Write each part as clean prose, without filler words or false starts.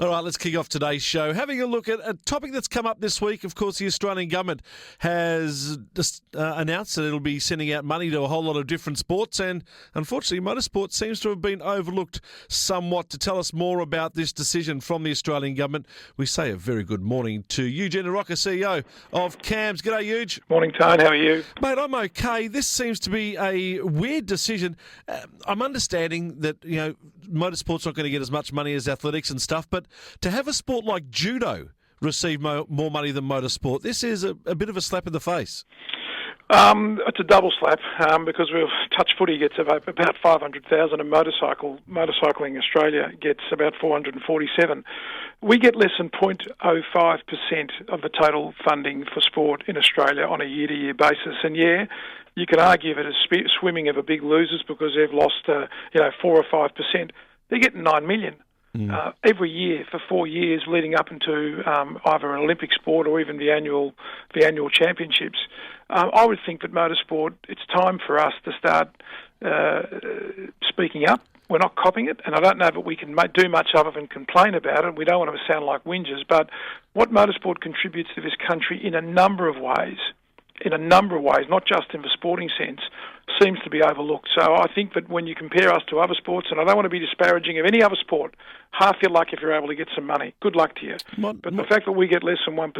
All right, let's kick off today's show. Having a look at a topic that's come up this week. Of course, the Australian government has just announced that it'll be sending out money to a whole lot of different sports, and unfortunately, motorsport seems to have been overlooked somewhat. To tell us more about this decision from the Australian government, we say a very good morning to Eugene Arocca, CEO of CAMS. G'day, Euge. Morning, Tone. How are you? Mate, I'm okay. This seems to be a weird decision. I'm understanding that, motorsport's not going to get as much money as athletics and stuff, but to have a sport like judo receive more money than motorsport, this is a bit of a slap in the face. It's a double slap because touch footy gets about 500,000 and motorcycling Australia gets about 447. We get less than 0.05% of the total funding for sport in Australia on a year-to-year basis. And yeah, you can argue that it's swimming are the big losers because they've lost 4 or 5%. They're getting 9 million. Every year for 4 years leading up into either an Olympic sport or even the annual championships. I would think that motorsport, it's time for us to start speaking up. We're not copying it, and I don't know that we can do much other than complain about it. We don't want to sound like whingers, but what motorsport contributes to this country in a number of ways, not just in the sporting sense, seems to be overlooked. So I think that when you compare us to other sports, and I don't want to be disparaging of any other sport, half your luck if you're able to get some money. Good luck to you. But the fact that we get less than 1%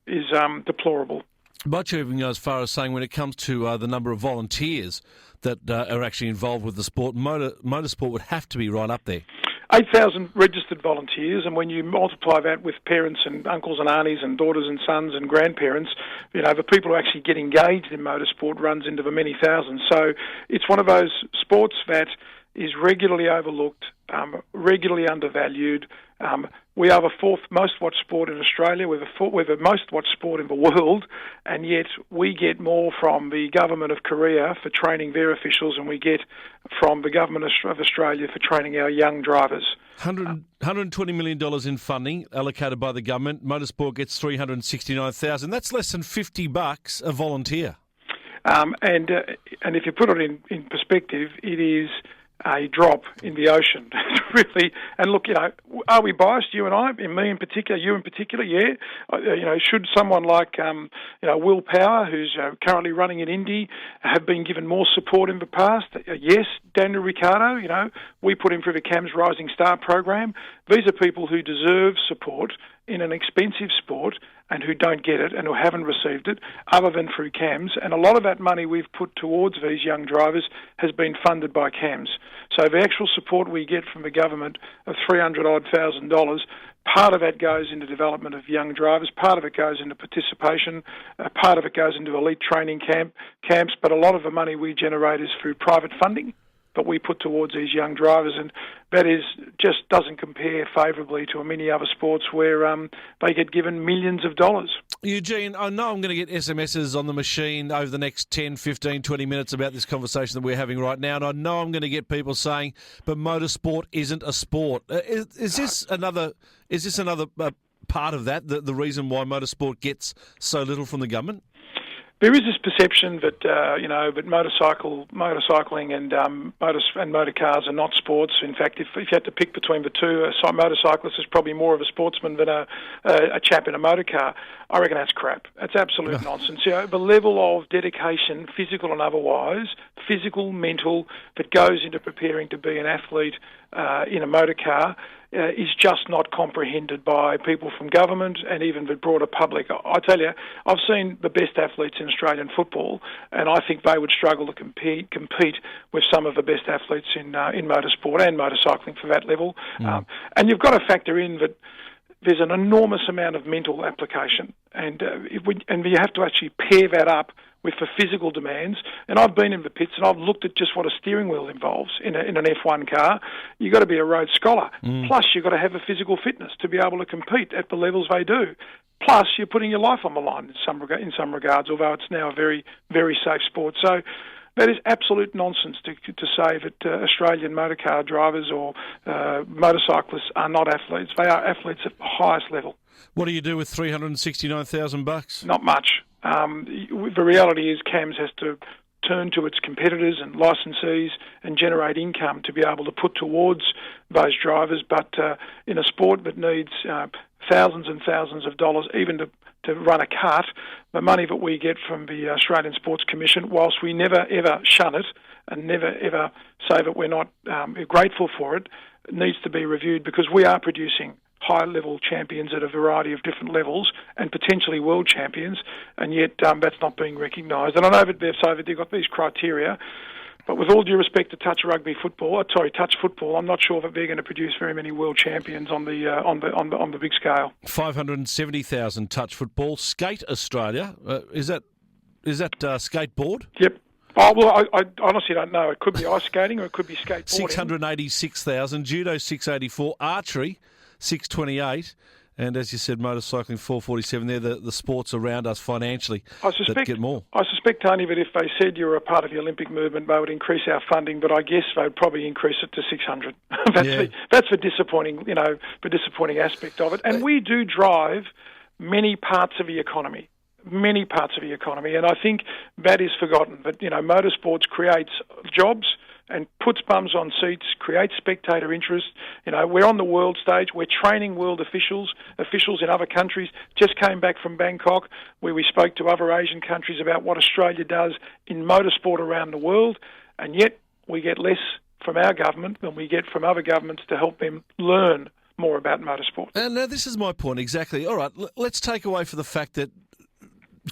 is deplorable. Might you even go as far as saying when it comes to the number of volunteers that are actually involved with the sport, motorsport would have to be right up there? 8,000 registered volunteers, and when you multiply that with parents and uncles and aunties and daughters and sons and grandparents, the people who actually get engaged in motorsport runs into the many thousands. So it's one of those sports that is regularly overlooked, regularly undervalued. We are the fourth most watched sport in Australia. We're the most watched sport in the world, and yet we get more from the government of Korea for training their officials than we get from the government of Australia for training our young drivers. $120 million in funding allocated by the government. Motorsport gets $369,000. That's less than $50 a volunteer. And if you put it in perspective, it is a drop in the ocean, really. And look, are we biased, you and I, me in particular, you in particular? Yeah. Should someone like, Will Power, who's currently running in Indy, have been given more support in the past? Yes. Daniel Ricciardo, we put him through the CAMS Rising Star program. These are people who deserve support in an expensive sport and who don't get it and who haven't received it other than through CAMS. And a lot of that money we've put towards these young drivers has been funded by CAMS. So the actual support we get from the government of $300,000, part of that goes into development of young drivers, part of it goes into participation, part of it goes into elite training camps, but a lot of the money we generate is through private funding that we put towards these young drivers, and that just doesn't compare favourably to many other sports where they get given millions of dollars. Eugene, I know I'm going to get SMSs on the machine over the next 10, 15, 20 minutes about this conversation that we're having right now, and I know I'm going to get people saying, but motorsport isn't a sport. Is this another part of that, the reason why motorsport gets so little from the government? There is this perception that that motorcycling and motor cars are not sports. In fact, if you had to pick between the two, a motorcyclist is probably more of a sportsman than a chap in a motor car. I reckon that's crap. That's absolute nonsense. The level of dedication, physical and otherwise, physical, mental, that goes into preparing to be an athlete in a motor car is just not comprehended by people from government and even the broader public. I tell you, I've seen the best athletes in Australian football, and I think they would struggle to compete with some of the best athletes in motorsport and motorcycling for that level. And you've got to factor in that there's an enormous amount of mental application, and you have to actually pair that up with the physical demands. And I've been in the pits and I've looked at just what a steering wheel involves in an F1 car. You've got to be a road scholar. Plus, you've got to have the physical fitness to be able to compete at the levels they do. Plus, you're putting your life on the line in some regards, although it's now a very, very safe sport. So that is absolute nonsense to say that Australian motorcar drivers or motorcyclists are not athletes. They are athletes at the highest level. What do you do with $369,000? Not much. The reality is CAMS has to turn to its competitors and licensees and generate income to be able to put towards those drivers. But in a sport that needs thousands and thousands of dollars even to run a kart, the money that we get from the Australian Sports Commission, whilst we never ever shun it and never ever say that we're not grateful for it, needs to be reviewed, because we are producing high-level champions at a variety of different levels and potentially world champions, and yet that's not being recognised. And I know that they've got these criteria, but with all due respect to touch football, I'm not sure that they're going to produce very many world champions on the big scale. 570,000 touch football. Skate Australia, is that skateboard? Yep. Oh, well, I honestly don't know. It could be ice skating or it could be skateboarding. 686,000, judo 684, archery 628, and as you said, motorcycling 447. They're the sports around us financially that get more. I suspect, Tony, that if they said you were a part of the Olympic movement, they would increase our funding, but I guess they would probably increase it to 600. That's the disappointing aspect of it. And we do drive many parts of the economy. And I think that is forgotten. That motorsports creates jobs and puts bums on seats, creates spectator interest. We're on the world stage. We're training world officials in other countries. Just came back from Bangkok, where we spoke to other Asian countries about what Australia does in motorsport around the world, and yet we get less from our government than we get from other governments to help them learn more about motorsport. And now this is my point exactly. All right, let's take away for the fact that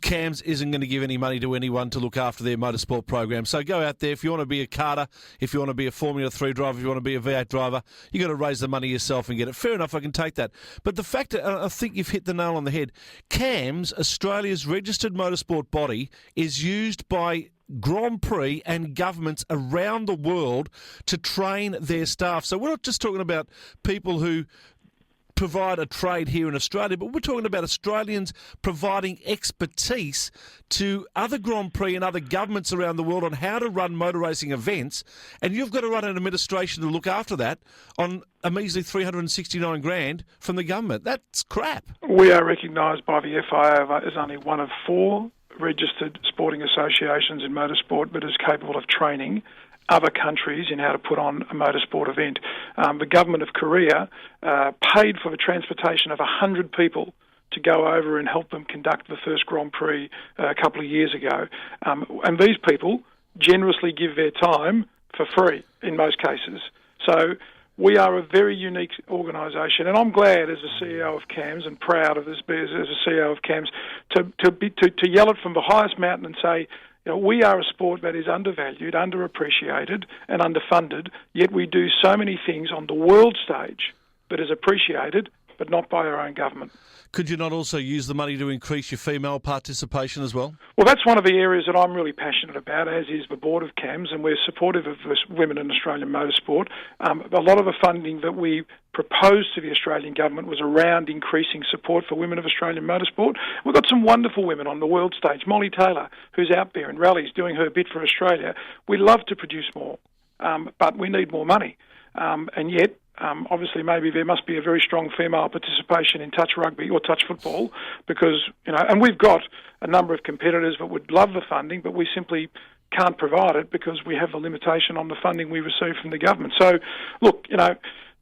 CAMS isn't going to give any money to anyone to look after their motorsport program. So go out there. If you want to be a karter, if you want to be a Formula 3 driver, if you want to be a V8 driver, you've got to raise the money yourself and get it. Fair enough, I can take that. But the fact that I think you've hit the nail on the head. CAMS, Australia's registered motorsport body, is used by Grand Prix and governments around the world to train their staff. So we're not just talking about people who provide a trade here in Australia, but we're talking about Australians providing expertise to other Grand Prix and other governments around the world on how to run motor racing events, and you've got to run an administration to look after that on a measly $369,000 from the government. That's crap. We are recognised by the FIA as only one of 4 registered sporting associations in motorsport that is capable of training other countries in how to put on a motorsport event. The government of Korea paid for the transportation of 100 people to go over and help them conduct the first Grand Prix a couple of years ago. And these people generously give their time for free in most cases. So we are a very unique organisation, and I'm glad as a CEO of CAMS and proud of this as a CEO of CAMS to yell it from the highest mountain and say, we are a sport that is undervalued, underappreciated and underfunded, yet we do so many things on the world stage that is appreciated, but not by our own government. Could you not also use the money to increase your female participation as well? Well, that's one of the areas that I'm really passionate about, as is the board of CAMS, and we're supportive of women in Australian motorsport. A lot of the funding that we proposed to the Australian government was around increasing support for women of Australian motorsport. We've got some wonderful women on the world stage. Molly Taylor, who's out there in rallies doing her bit for Australia. We love to produce more, but we need more money. And yet, obviously, maybe there must be a very strong female participation in touch rugby or touch football, because, and we've got a number of competitors that would love the funding, but we simply can't provide it because we have a limitation on the funding we receive from the government. So, look,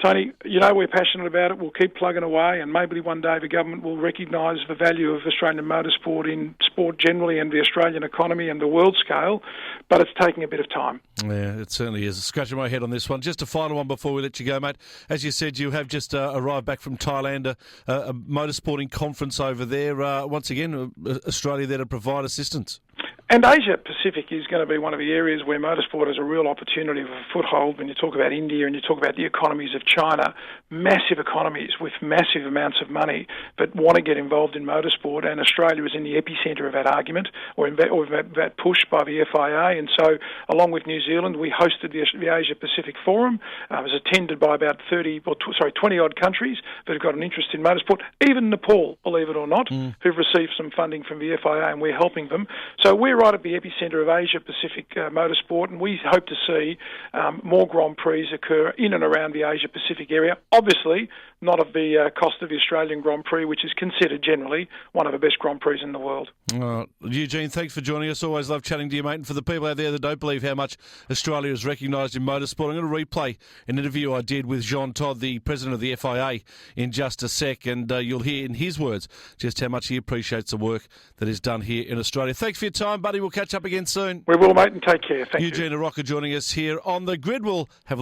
Tony, we're passionate about it. We'll keep plugging away, and maybe one day the government will recognise the value of Australian motorsport in sport generally and the Australian economy and the world scale, but it's taking a bit of time. Yeah, it certainly is. Scratching my head on this one. Just a final one before we let you go, mate. As you said, you have just arrived back from Thailand, a motorsporting conference over there. Once again, Australia there to provide assistance. And Asia Pacific is going to be one of the areas where motorsport has a real opportunity of a foothold. When you talk about India and you talk about the economies of China, massive economies with massive amounts of money that want to get involved in motorsport, and Australia is in the epicentre of that argument or that push by the FIA. And so, along with New Zealand, we hosted the Asia Pacific Forum. It was attended by about 20-odd countries that have got an interest in motorsport. Even Nepal, believe it or not, who've received some funding from the FIA, and we're helping them. So we're right at the epicentre of Asia Pacific motorsport, and we hope to see more Grand Prix occur in and around the Asia Pacific area. Obviously, not of the cost of the Australian Grand Prix, which is considered generally one of the best Grand Prix in the world. Eugene, thanks for joining us. Always love chatting to you, mate. And for the people out there that don't believe how much Australia is recognised in motorsport, I'm going to replay an interview I did with Jean Todt, the president of the FIA, in just a sec, and you'll hear in his words just how much he appreciates the work that is done here in Australia. Thanks for your time, buddy. We'll catch up again soon. We will, mate, and take care. Thank you. Eugene Arocca joining us here on The Grid. We'll have a